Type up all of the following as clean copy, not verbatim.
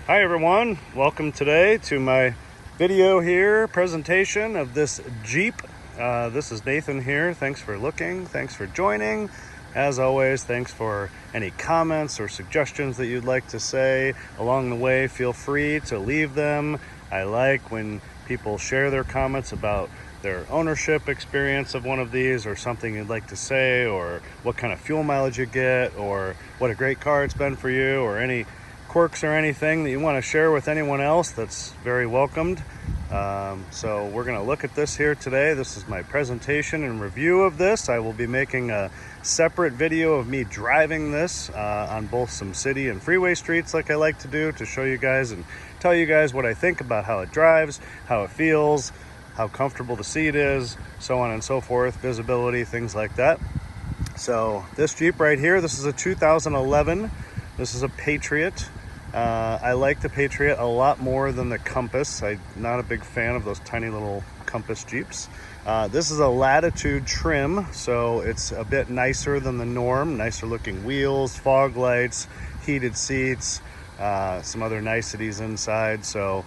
Hi everyone, welcome today to my video here, presentation of this Jeep. This is Nathan here. Thanks for looking, thanks for joining. As always, thanks for any comments or suggestions that you'd like to say along the way. Feel free to leave them. I like when people share their comments about their ownership experience of one of these, or something you'd like to say, or what kind of fuel mileage you get, or what a great car it's been for you, or any quirks or anything that you want to share with anyone else. That's very welcomed. So we're going to look at this here today. This is my presentation and review of this. I will be making a separate video of me driving this on both some city and freeway streets, like I like to do, to show you guys and tell you guys what I think about how it drives, how it feels, how comfortable the seat is, so on and so forth, visibility, things like that. So this Jeep right here, this is a 2011. This is a Patriot. I like the Patriot a lot more than the Compass. I'm not a big fan of those tiny little Compass Jeeps. This is a Latitude trim, so it's a bit nicer than the norm. Nicer looking wheels, fog lights, heated seats, some other niceties inside. So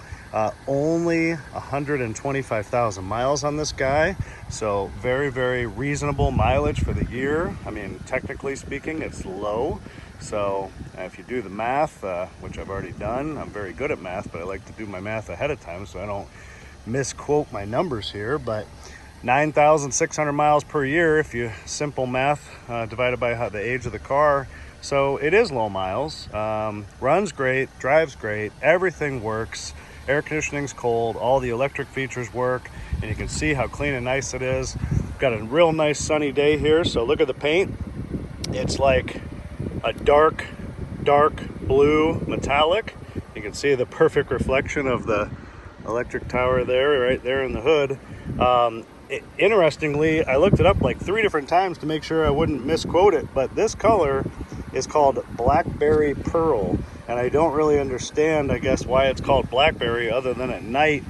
only 125,000 miles on this guy. So very, very reasonable mileage for the year. I mean, technically speaking, it's low. So if you do the math, which I've already done, I'm very good at math, but I like to do my math ahead of time so I don't misquote my numbers here. But 9,600 miles per year, if you simple math, divided by the age of the car. So it is low miles. Runs great, drives great, everything works. Air conditioning's cold, all the electric features work, and you can see how clean and nice it is. Got a real nice sunny day here, so look at the paint. It's like a dark blue metallic. You can see the perfect reflection of the electric tower there, right there in the hood. Interestingly, I looked it up like 3 different times to make sure I wouldn't misquote it, but this color is called Blackberry Pearl, and I don't really understand, I guess, why it's called Blackberry, other than at night,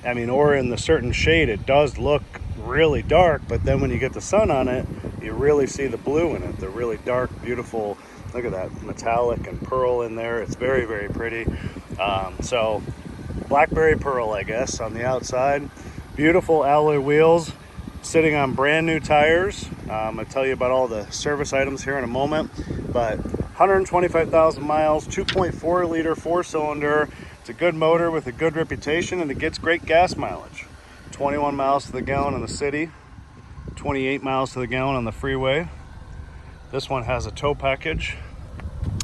I mean, or in the certain shade, it does look really dark, but then when you get the sun on it, you really see the blue in it, the really dark, beautiful, look at that metallic and pearl in there. It's very, very pretty. So Blackberry Pearl, I guess, on the outside. Beautiful alloy wheels, sitting on brand new tires. I'll tell you about all the service items here in a moment, but 125,000 miles, 2.4 liter 4-cylinder. It's a good motor with a good reputation, and it gets great gas mileage. 21 miles to the gallon in the city, 28 miles to the gallon on the freeway. This one has a tow package.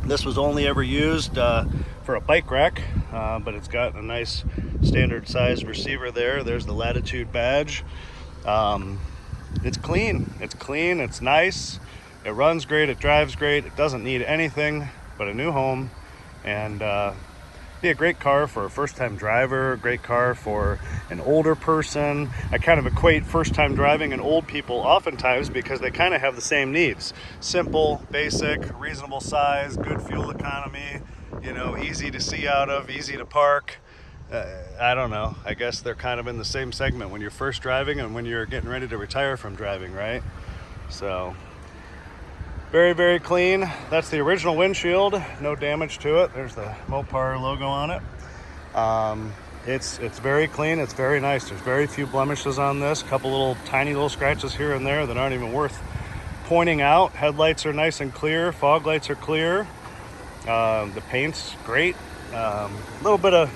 This was only ever used for a bike rack, but it's got a nice standard size receiver there. There's the Latitude badge. It's clean, it's nice. It runs great, it drives great. It doesn't need anything but a new home, and be a great car for a first-time driver, a great car for an older person. I kind of equate first-time driving and old people oftentimes because they kind of have the same needs. Simple, basic, reasonable size, good fuel economy, you know, easy to see out of, easy to park. I don't know. I guess they're kind of in the same segment when you're first driving and when you're getting ready to retire from driving, right? So very, very clean. That's the original windshield. No damage to it. There's the Mopar logo on it. It's very clean. It's very nice. There's very few blemishes on this. A couple little tiny little scratches here and there that aren't even worth pointing out. Headlights are nice and clear. Fog lights are clear. The paint's great. A little bit of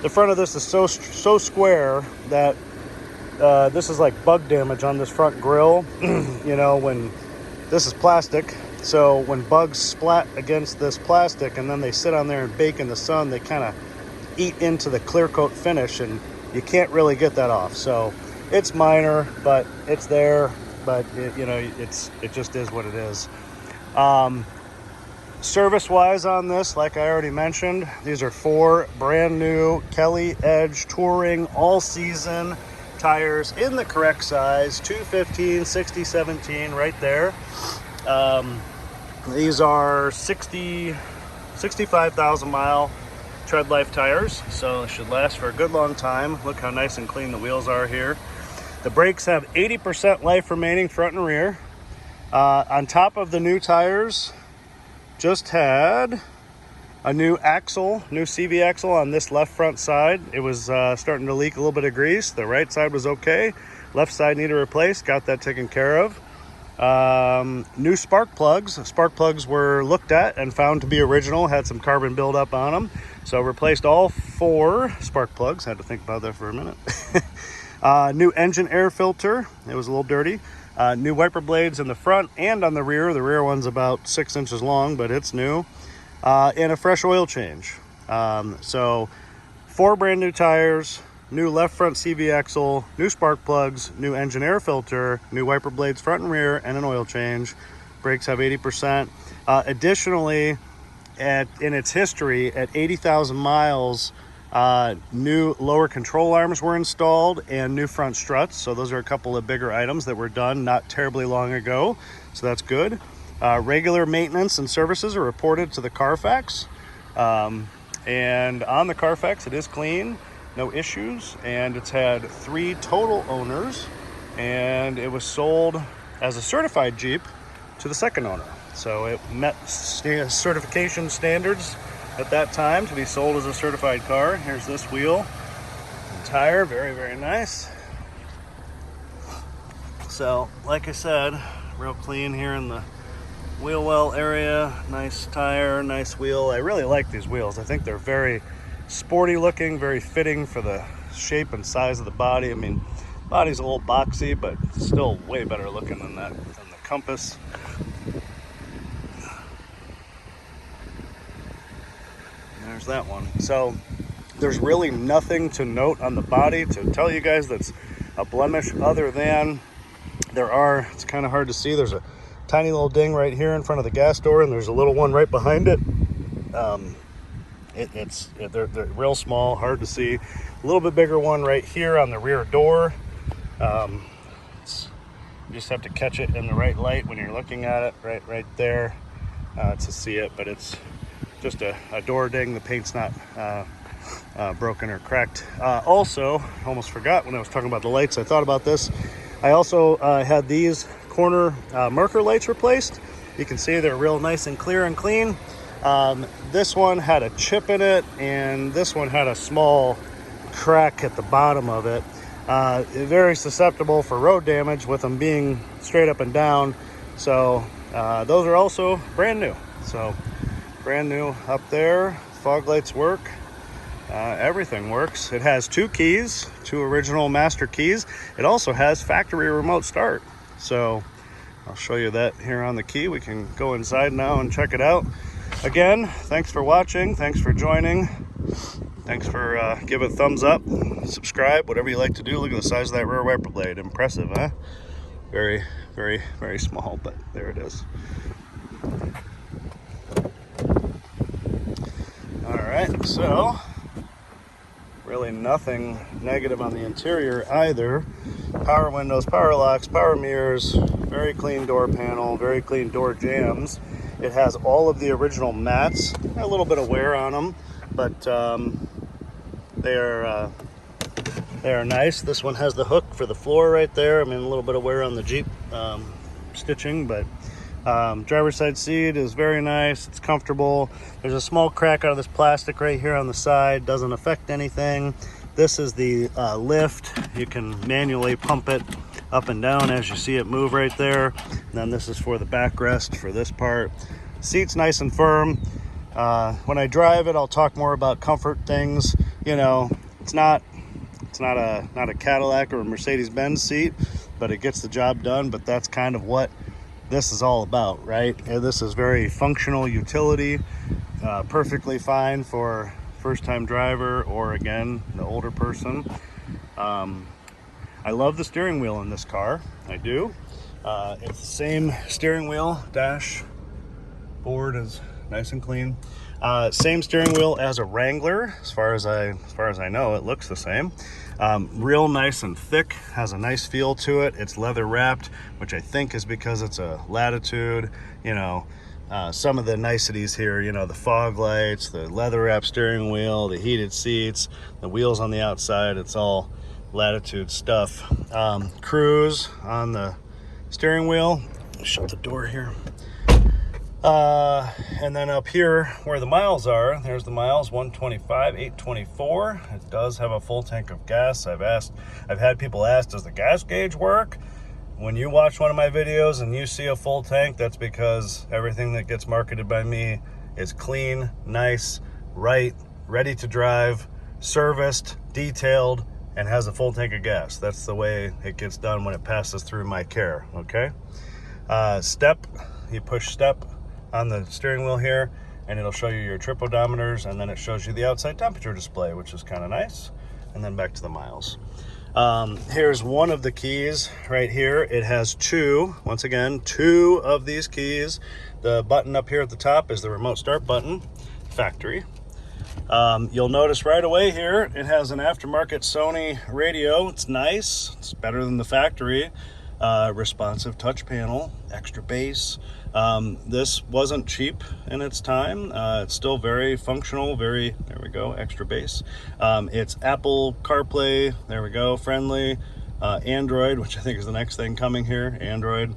the front of this is so square that this is like bug damage on this front grille. You know, when this is plastic, so when bugs splat against this plastic and then they sit on there and bake in the sun, they kind of eat into the clear coat finish, and you can't really get that off. So it's minor, but it's there. But you know, it just is what it is. Service-wise on this, like I already mentioned, these are 4 brand new Kelly Edge Touring all-season tires in the correct size, 215 60/17 right there. These are 65,000 mile tread life tires, so it should last for a good long time. Look how nice and clean the wheels are here. The brakes have 80% life remaining front and rear. On top of the new tires, just had A new axle, new CV axle on this left front side. It was starting to leak a little bit of grease. The right side was okay. Left side needed replaced. Got that taken care of. New spark plugs. Spark plugs were looked at and found to be original. Had some carbon buildup on them. So replaced all 4 spark plugs. Had to think about that for a minute. New engine air filter. It was a little dirty. New wiper blades in the front and on the rear. The rear one's about 6 inches long, but it's new. And a fresh oil change. So 4 brand new tires, new left front CV axle, new spark plugs, new engine air filter, new wiper blades front and rear, and an oil change. Brakes have 80%. Additionally, in its history, at 80,000 miles, new lower control arms were installed and new front struts. So those are a couple of bigger items that were done not terribly long ago. So that's good. Regular maintenance and services are reported to the Carfax. And on the Carfax, it is clean, no issues. And it's had 3 total owners. And it was sold as a certified Jeep to the second owner. So it met certification standards at that time to be sold as a certified car. Here's this wheel and tire, very, very nice. So, like I said, real clean here in the wheel well area. Nice tire, nice wheel. I really like these wheels. I think they're very sporty looking, very fitting for the shape and size of the body. I mean, body's a little boxy, but still way better looking than the Compass. There's that one. So there's really nothing to note on the body to tell you guys that's a blemish, other than it's kind of hard to see. There's a tiny little ding right here in front of the gas door, and there's a little one right behind it. They're real small, hard to see. A little bit bigger one right here on the rear door. You just have to catch it in the right light when you're looking at it, right there, to see it. But it's just a door ding. The paint's not broken or cracked. Also, almost forgot when I was talking about the lights, I thought about this. I also had these corner marker lights replaced. You can see they're real nice and clear and clean. This one had a chip in it, and this one had a small crack at the bottom of it. Very susceptible for road damage with them being straight up and down. So those are also brand new. So brand new up there. Fog lights work. Everything works. It has 2 keys, 2 original master keys. It also has factory remote start. So I'll show you that here on the key. We can go inside now and check it out. Again, thanks for watching. Thanks for joining. Thanks for giving a thumbs up, subscribe, whatever you like to do. Look at the size of that rear wiper blade. Impressive, huh? Very, very, very small, but there it is. All right, so really nothing negative on the interior either. Power windows, power locks, power mirrors, very clean door panel, very clean door jambs. It has all of the original mats. A little bit of wear on them, but they are nice. This one has the hook for the floor right there. I mean, a little bit of wear on the Jeep stitching, but driver's side seat is very nice. It's comfortable. There's a small crack out of this plastic right here on the side. Doesn't affect anything. This is the lift. You can manually pump it up and down as you see it move right there. And then this is for the backrest for this part. Seat's nice and firm. When I drive it, I'll talk more about comfort things. You know, it's not a Cadillac or a Mercedes-Benz seat, but it gets the job done. But that's kind of what this is all about, right? And this is very functional utility, perfectly fine for first-time driver or, again, the older person. I love the steering wheel in this car. I do. It's the same steering wheel. Dashboard is nice and clean. Same steering wheel as a Wrangler. As far as I know, it looks the same. Real nice and thick. Has a nice feel to it. It's leather wrapped, which I think is because it's a Latitude. You know, some of the niceties here, you know, the fog lights, the leather wrap steering wheel, the heated seats, the wheels on the outside, it's all Latitude stuff. Cruise on the steering wheel. Shut the door here. And then up here where the miles are, there's the miles, 125, 824. It does have a full tank of gas. I've had people ask, does the gas gauge work? When you watch one of my videos and you see a full tank, that's because everything that gets marketed by me is clean, nice, right, ready to drive, serviced, detailed, and has a full tank of gas. That's the way it gets done when it passes through my care, okay? Step, you push step on the steering wheel here, and it'll show you your trip odometers, and then it shows you the outside temperature display, which is kind of nice. And then back to the miles. Here's one of the keys right here. It has two of these keys. The button up here at the top is the remote start button, factory. You'll notice right away here, it has an aftermarket Sony radio. It's nice, it's better than the factory. Responsive touch panel, extra bass. This wasn't cheap in its time. It's still very functional, there we go, extra bass. It's Apple CarPlay, there we go, friendly. Android, which I think is the next thing coming here, Android.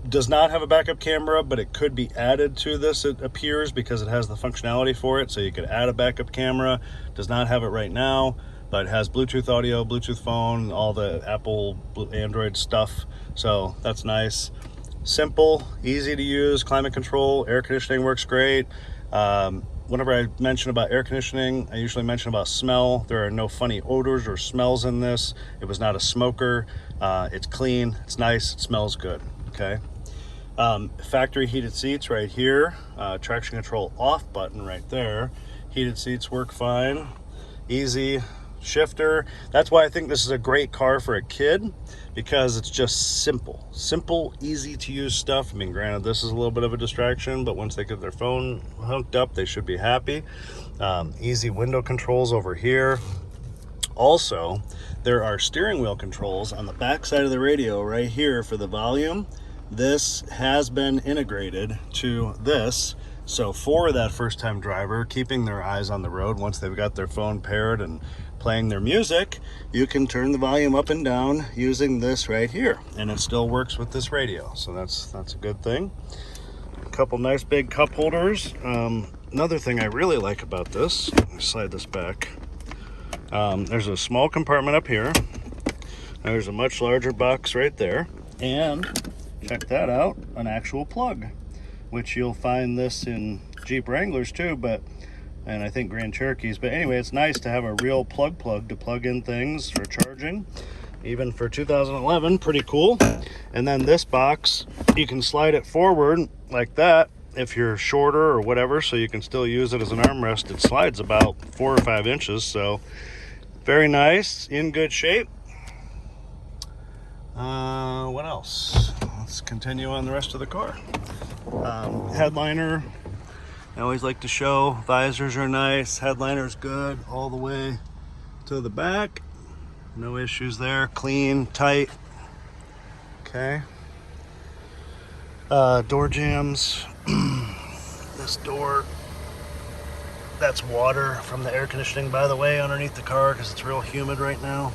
Does not have a backup camera, but it could be added to this, it appears, because it has the functionality for it. So you could add a backup camera. Does not have it right now, but it has Bluetooth audio, Bluetooth phone, all the Apple Android stuff. So that's nice. Simple, easy to use, climate control, air conditioning works great. Whenever I mention about air conditioning, I usually mention about smell. There are no funny odors or smells in this. It was not a smoker. It's clean, it's nice, it smells good, okay? Factory heated seats right here. Traction control off button right there. Heated seats work fine. Easy shifter. That's why I think this is a great car for a kid, because it's just simple, easy to use stuff. I mean, granted, this is a little bit of a distraction, but once they get their phone hooked up, they should be happy. Easy window controls over here. Also, there are steering wheel controls on the back side of the radio right here for the volume. This has been integrated to this. So for that first-time driver keeping their eyes on the road, once they've got their phone paired and playing their music, you can turn the volume up and down using this right here, and it still works with this radio. So that's a good thing. A couple nice big cup holders. Another thing I really like about this, let me slide this back. There's a small compartment up here. There's a much larger box right there, and check that out, an actual plug, which you'll find this in Jeep Wranglers too, and I think Grand Cherokees. But anyway, it's nice to have a real plug to plug in things for charging, even for 2011, pretty cool. And then this box, you can slide it forward like that if you're shorter or whatever, so you can still use it as an armrest. It slides about 4 or 5 inches, so very nice, in good shape. What else? Let's continue on the rest of the car. Headliner, I always like to show. Visors are nice, headliner's good all the way to the back. No issues there, clean, tight. Okay. Door jambs. This door, that's water from the air conditioning, by the way, underneath the car, because it's real humid right now.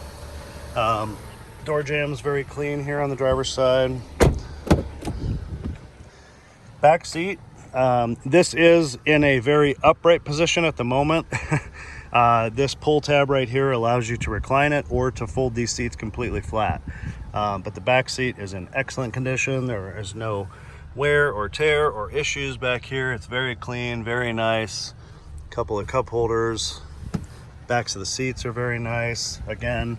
Door jambs very clean here on the driver's side. Back seat. This is in a very upright position at the moment. This pull tab right here allows you to recline it or to fold these seats completely flat. But the back seat is in excellent condition. There is no wear or tear or issues back here. It's very clean, very nice. Couple of cup holders. Backs of the seats are very nice. Again,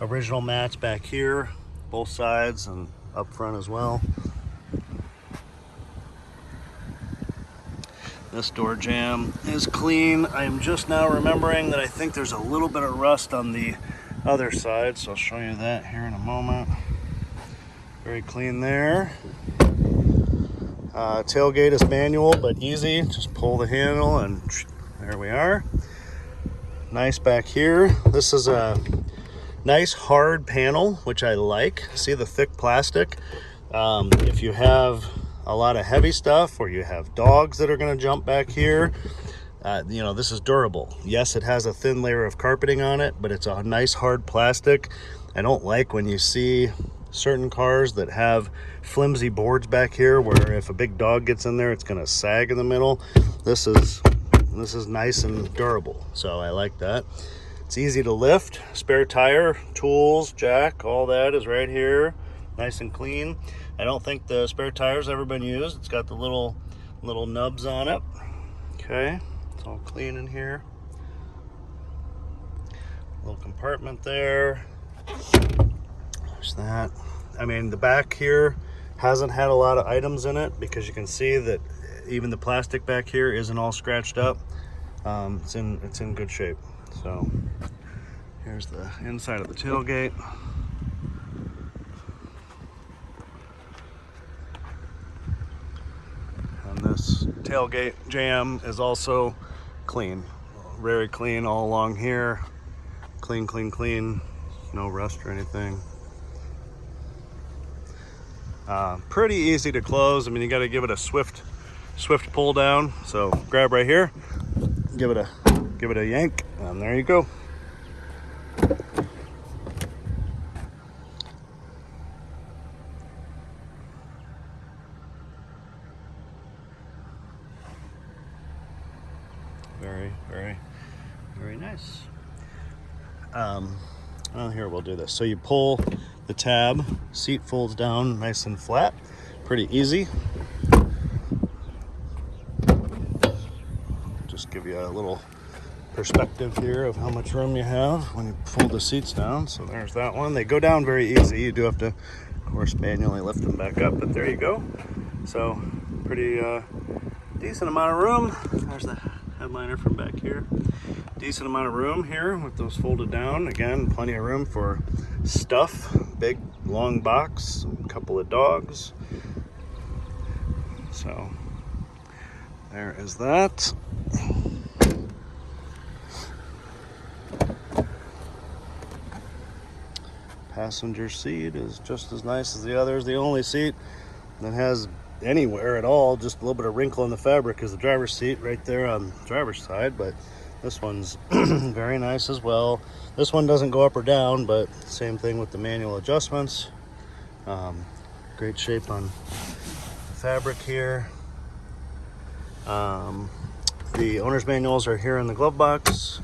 original mats back here, both sides and up front as well. This door jamb is clean. I am just now remembering that I think there's a little bit of rust on the other side, so I'll show you that here in a moment. Very clean there. Tailgate is manual, but easy. Just pull the handle and there we are. Nice back here. This is a nice hard panel, which I like. See the thick plastic? If you have a lot of heavy stuff or you have dogs that are going to jump back here, you know, this is durable. Yes, it has a thin layer of carpeting on it, but it's a nice hard plastic. I don't like when you see certain cars that have flimsy boards back here where if a big dog gets in there, it's going to sag in the middle. This is nice and durable, so I like that. It's easy to lift. Spare tire, tools, jack, all that is right here, nice and clean. I don't think the spare tire's ever been used. It's got the little nubs on it. Okay, it's all clean in here. Little compartment there. There's that. I mean, the back here hasn't had a lot of items in it because you can see that even the plastic back here isn't all scratched up. It's in good shape. So here's the inside of the tailgate. And this tailgate jamb is also clean, very clean all along here. Clean, clean, clean. No rust or anything. Pretty easy to close. I mean, you got to give it a swift pull down. So grab right here, give it a yank, and there you go. Very, very, very nice. Well, here we'll do this. So you pull the tab, seat folds down nice and flat, pretty easy. Just give you a little perspective here of how much room you have when you fold the seats down. So there's that one. They go down very easy. You do have to, of course, manually lift them back up, but there you go. So pretty decent amount of room. There's the headliner from back here. Decent amount of room here with those folded down. Again, plenty of room for stuff. Big long box, a couple of dogs. So there is that. Passenger seat is just as nice as the others. The only seat that has anywhere at all, just a little bit of wrinkle in the fabric, is the driver's seat right there on the driver's side, but this one's very nice as well. This one doesn't go up or down, but same thing with the manual adjustments. Great shape on the fabric here. The owner's manuals are here in the glove box.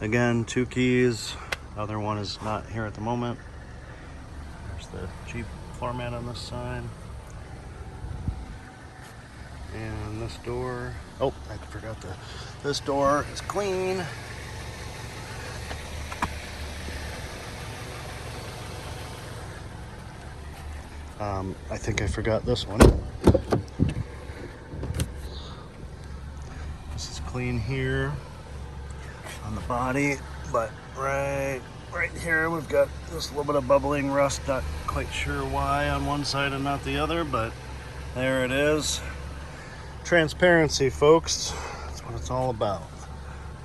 Again, 2 keys. Other one is not here at the moment. There's the Jeep floor mat on this side. And this door, oh, I forgot this door is clean. I think I forgot this one. This is clean here on the body, but right here we've got this little bit of bubbling rust. Not quite sure why on one side and not the other, but there it is. Transparency, folks. That's what it's all about.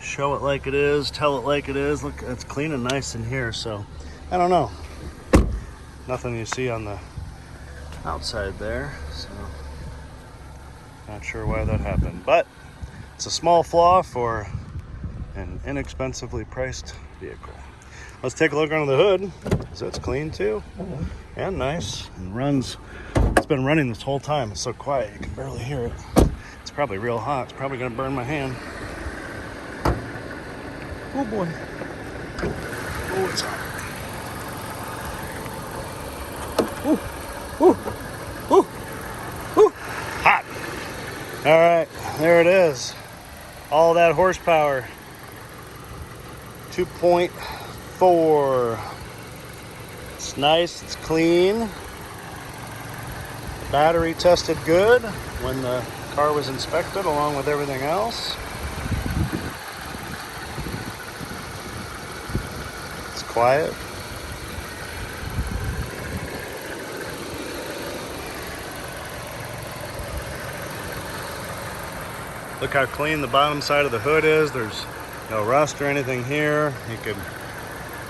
Show it like it is, tell it like it is. Look, it's clean and nice in here. So I don't know, nothing you see on the outside there, so not sure why that happened, but it's a small flaw for an inexpensively priced vehicle. Let's take a look under the hood. So it's clean too, and nice, and runs. It's been running this whole time. It's so quiet you can barely hear it. It's probably real hot. It's probably gonna burn my hand. Oh boy. Oh, it's hot. Ooh, ooh, ooh, ooh, hot. All right, there it is. All that horsepower. 2.4. It's nice, it's clean. Battery tested good when the car was inspected along with everything else. It's quiet. Look how clean the bottom side of the hood is. There's no rust or anything here. You could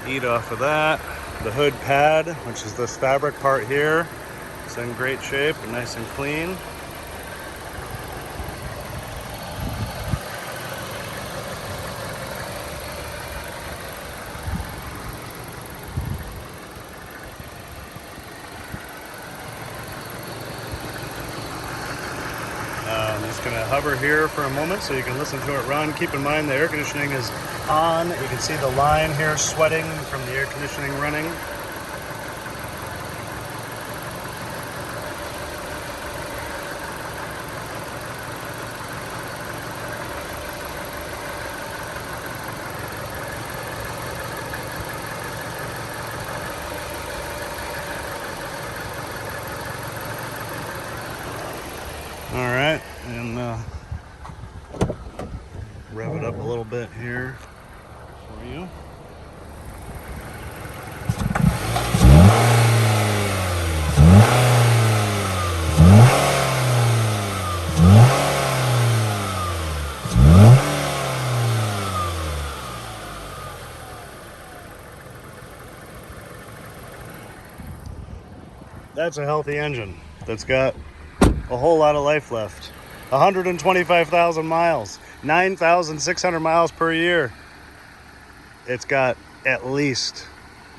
eat off of that. The hood pad, which is this fabric part here, it's in great shape and nice and clean. hover here for a moment so you can listen to it run. Keep in mind the air conditioning is on. You can see the line here sweating from the air conditioning running. All right, and rev it up a little bit here for you. That's a healthy engine that's got a whole lot of life left. 125,000 miles, 9,600 miles per year. It's got at least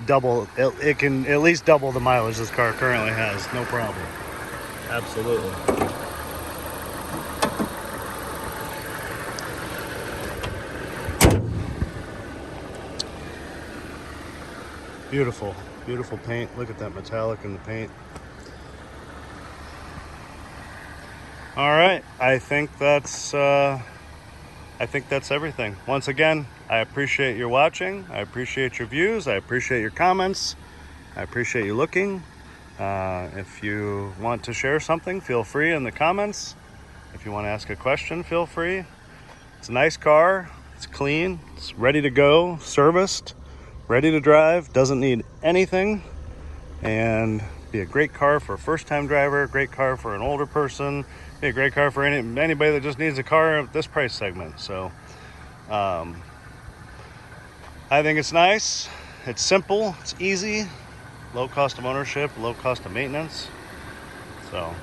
double, it can at least double the mileage this car currently has, no problem. Absolutely. Beautiful, beautiful paint. Look at that metallic in the paint. All right, I think that's everything. Once again, I appreciate your watching. I appreciate your views. I appreciate your comments. I appreciate you looking. If you want to share something, feel free in the comments. If you want to ask a question, feel free. It's a nice car. It's clean. It's ready to go, serviced, ready to drive. Doesn't need anything. And be a great car for a first-time driver, a great car for an older person, be a great car for anybody that just needs a car at this price segment. So I think it's nice, it's simple, it's easy, low cost of ownership, low cost of maintenance. So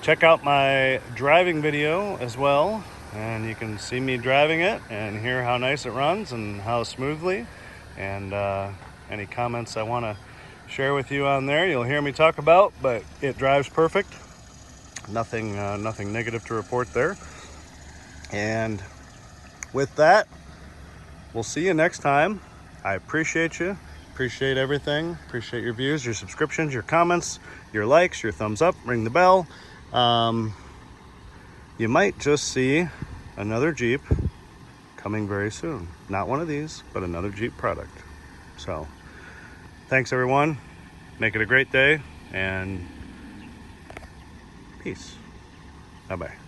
check out my driving video as well, and you can see me driving it and hear how nice it runs and how smoothly, and any comments I want to share with you on there you'll hear me talk about, but it drives perfect. Nothing negative to report there. And with that, we'll see you next time. I appreciate you, appreciate everything, appreciate your views, your subscriptions, your comments, your likes, your thumbs up, ring the bell. You might just see another Jeep coming very soon. Not one of these, but another Jeep product. So thanks everyone, make it a great day, and peace. Bye-bye.